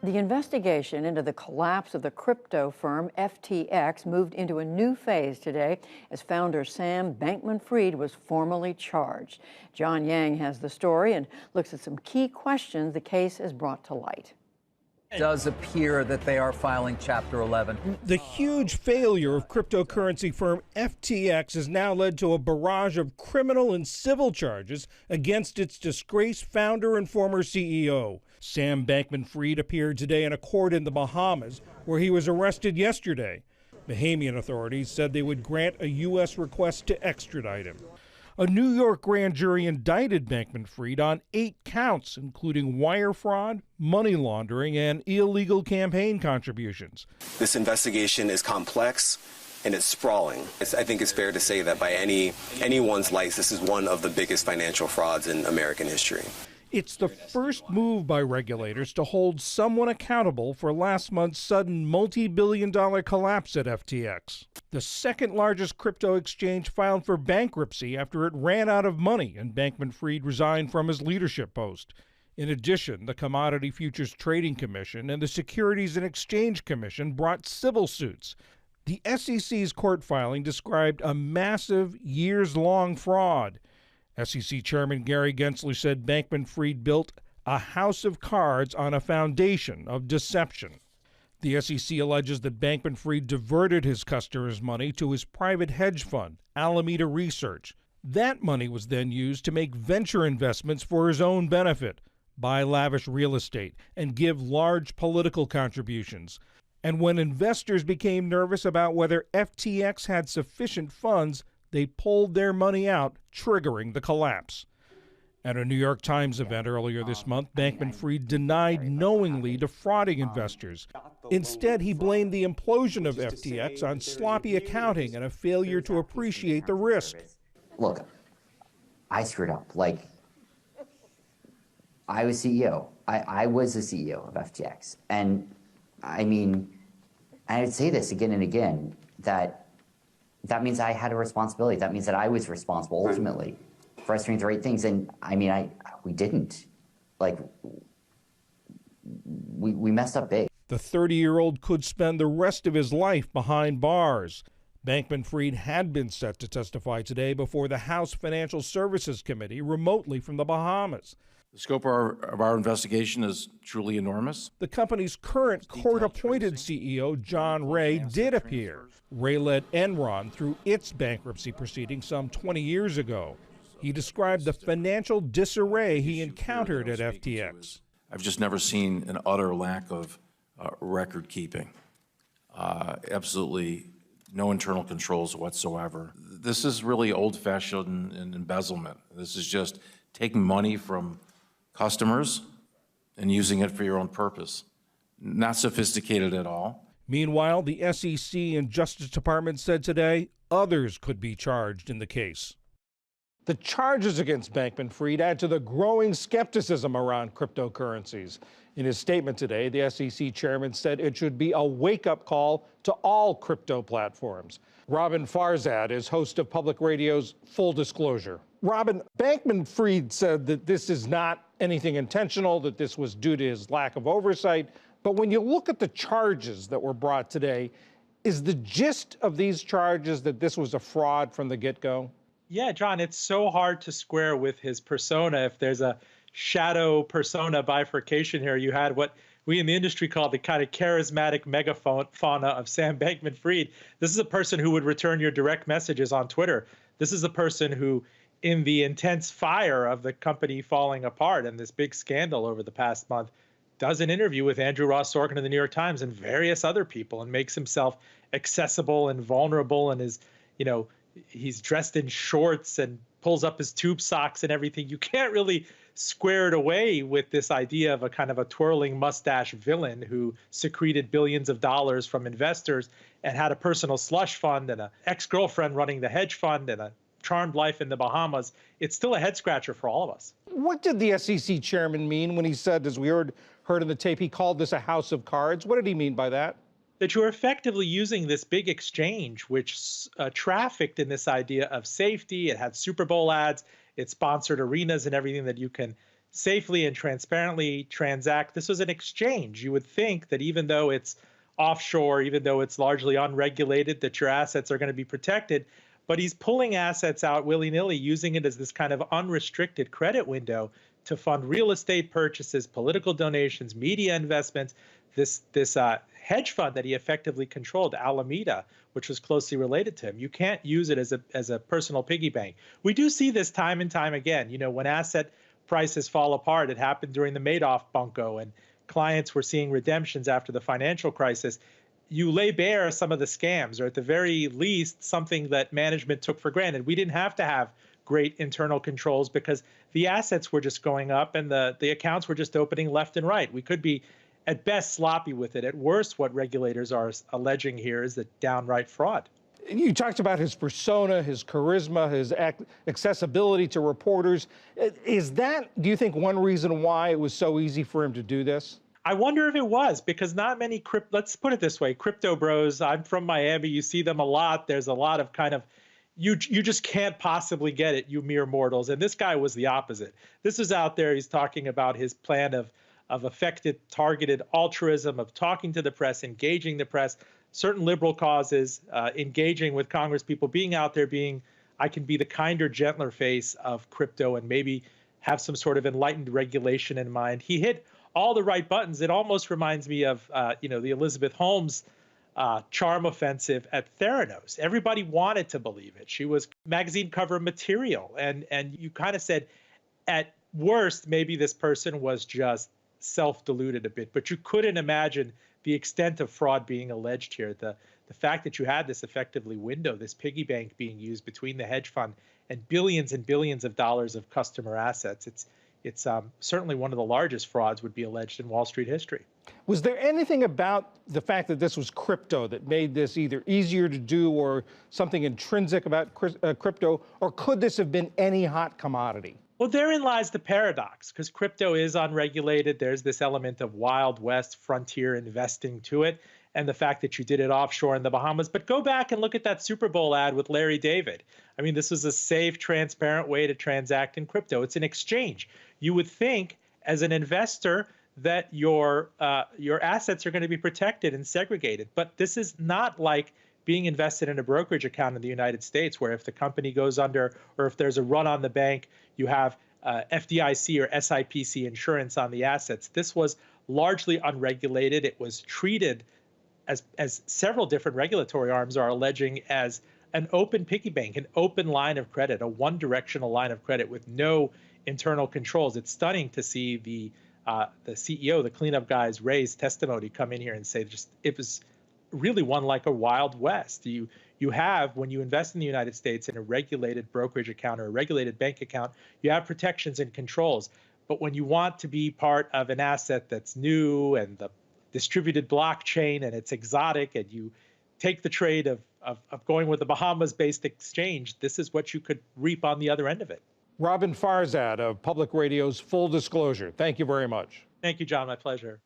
The investigation into the collapse of the crypto firm FTX moved into a new phase today as founder Sam Bankman-Fried was formally charged. John Yang has the story and looks at some key questions the case has brought to light. It does appear that they are filing Chapter 11. The huge failure of cryptocurrency firm FTX has now led to a barrage of criminal and civil charges against its disgraced founder and former CEO. Sam Bankman-Fried appeared today in a court in the Bahamas, where he was arrested yesterday. Bahamian authorities said they would grant a U.S. request to extradite him. A New York grand jury indicted Bankman-Fried on 8 counts, including wire fraud, money laundering, and illegal campaign contributions. This investigation is complex and it's sprawling. I think it's fair to say that by anyone's lights, this is one of the biggest financial frauds in American history. It's the first move by regulators to hold someone accountable for last month's sudden multi-billion-dollar collapse at FTX. The second largest crypto exchange filed for bankruptcy after it ran out of money and Bankman-Fried resigned from his leadership post. In addition, the Commodity Futures Trading Commission and the Securities and Exchange Commission brought civil suits. The SEC's court filing described a massive, years-long fraud. SEC Chairman Gary Gensler said Bankman-Fried built a house of cards on a foundation of deception. The SEC alleges that Bankman-Fried diverted his customers' money to his private hedge fund, Alameda Research. That money was then used to make venture investments for his own benefit, buy lavish real estate, and give large political contributions. And when investors became nervous about whether FTX had sufficient funds, they pulled their money out, triggering the collapse. At a New York Times event earlier this month, Bankman-Fried denied knowingly defrauding investors. Instead, he blamed the implosion of FTX on sloppy accounting and a failure to appreciate the risk. Look, I screwed up. I was CEO. I was the CEO of FTX. And I mean, I'd say this again and again, that means I had a responsibility. That means that I was responsible ultimately for us doing the right things. And I mean, we didn't. We messed up big. The 30-year-old could spend the rest of his life behind bars. Bankman-Fried had been set to testify today before the House Financial Services Committee remotely from the Bahamas. The scope of our investigation is truly enormous. The company's current court-appointed CEO, John Ray, did appear. Ray led Enron through its bankruptcy proceedings some 20 years ago. He described the financial disarray he encountered at FTX. I've just never seen an utter lack of record keeping. Absolutely no internal controls whatsoever. This is really old-fashioned embezzlement. This is just taking money from customers and using it for your own purpose. Not sophisticated at all. Meanwhile, the SEC and Justice Department said today others could be charged in the case. The charges against Bankman-Fried add to the growing skepticism around cryptocurrencies. In his statement today, the SEC chairman said it should be a wake-up call to all crypto platforms. Robin Farzad is host of Public Radio's Full Disclosure. Robin, Bankman-Fried said that this is not anything intentional, that this was due to his lack of oversight. But when you look at the charges that were brought today, is the gist of these charges that this was a fraud from the get-go? Yeah, John, it's so hard to square with his persona. If there's a shadow persona bifurcation here, you had what we in the industry call the kind of charismatic megafauna of Sam Bankman-Fried. This is a person who would return your direct messages on Twitter. This is a person who, in the intense fire of the company falling apart and this big scandal over the past month, does an interview with Andrew Ross Sorkin of the New York Times and various other people and makes himself accessible and vulnerable and is, he's dressed in shorts and pulls up his tube socks and everything. You can't really square it away with this idea of a kind of a twirling mustache villain who secreted billions of dollars from investors and had a personal slush fund and an ex-girlfriend running the hedge fund and a charmed life in the Bahamas. It's still a head scratcher for all of us. What did the SEC chairman mean when he said, as we heard in the tape, he called this a house of cards? What did he mean by that? That you're effectively using this big exchange, which trafficked in this idea of safety. It had Super Bowl ads. It sponsored arenas and everything that you can safely and transparently transact. This was an exchange. You would think that even though it's offshore, even though it's largely unregulated, that your assets are going to be protected. But he's pulling assets out willy-nilly, using it as this kind of unrestricted credit window to fund real estate purchases, political donations, media investments. This hedge fund that he effectively controlled, Alameda, which was closely related to him. You can't use it as a personal piggy bank. We do see this time and time again. You know, when asset prices fall apart, it happened during the Madoff bunco, and clients were seeing redemptions after the financial crisis. You lay bare some of the scams, or at the very least, something that management took for granted. We didn't have to have great internal controls because the assets were just going up and the accounts were just opening left and right. We could be at best sloppy with it. At worst, what regulators are alleging here is that downright fraud. You talked about his persona, his charisma, his accessibility to reporters. Is that, do you think, one reason why it was so easy for him to do this? I wonder if it was, because not many let's put it this way, crypto bros, I'm from Miami, you see them a lot. There's a lot of kind of, you just can't possibly get it, you mere mortals. And this guy was the opposite. This was out there, he's talking about his plan of effective, targeted altruism, of talking to the press, engaging the press, certain liberal causes, engaging with Congress people, being out there, I can be the kinder, gentler face of crypto and maybe have some sort of enlightened regulation in mind. He hit all the right buttons. It almost reminds me of, the Elizabeth Holmes charm offensive at Theranos. Everybody wanted to believe it. She was magazine cover material. And you kind of said, at worst, maybe this person was just self-deluded a bit, but you couldn't imagine the extent of fraud being alleged here. The fact that you had this effectively window, this piggy bank being used between the hedge fund and billions of dollars of customer assets, it's certainly one of the largest frauds would be alleged in Wall Street history. Was there anything about the fact that this was crypto that made this either easier to do or something intrinsic about crypto, or could this have been any hot commodity? Well, therein lies the paradox, because crypto is unregulated. There's this element of Wild West frontier investing to it, and the fact that you did it offshore in the Bahamas. But go back and look at that Super Bowl ad with Larry David. I mean, this was a safe, transparent way to transact in crypto. It's an exchange. You would think, as an investor, that your assets are going to be protected and segregated. But this is not like being invested in a brokerage account in the United States, where if the company goes under or if there's a run on the bank, you have FDIC or SIPC insurance on the assets. This was largely unregulated. It was treated as several different regulatory arms are alleging as an open piggy bank, an open line of credit, a one-directional line of credit with no internal controls. It's stunning to see the CEO, the cleanup guys, Ray's testimony come in here and say it was really one like a Wild West. You have, when you invest in the United States in a regulated brokerage account or a regulated bank account, you have protections and controls. But when you want to be part of an asset that's new and the distributed blockchain and it's exotic, and you take the trade of going with a Bahamas-based exchange, this is what you could reap on the other end of it. Robin Farzad of Public Radio's Full Disclosure. Thank you very much. Thank you, John. My pleasure.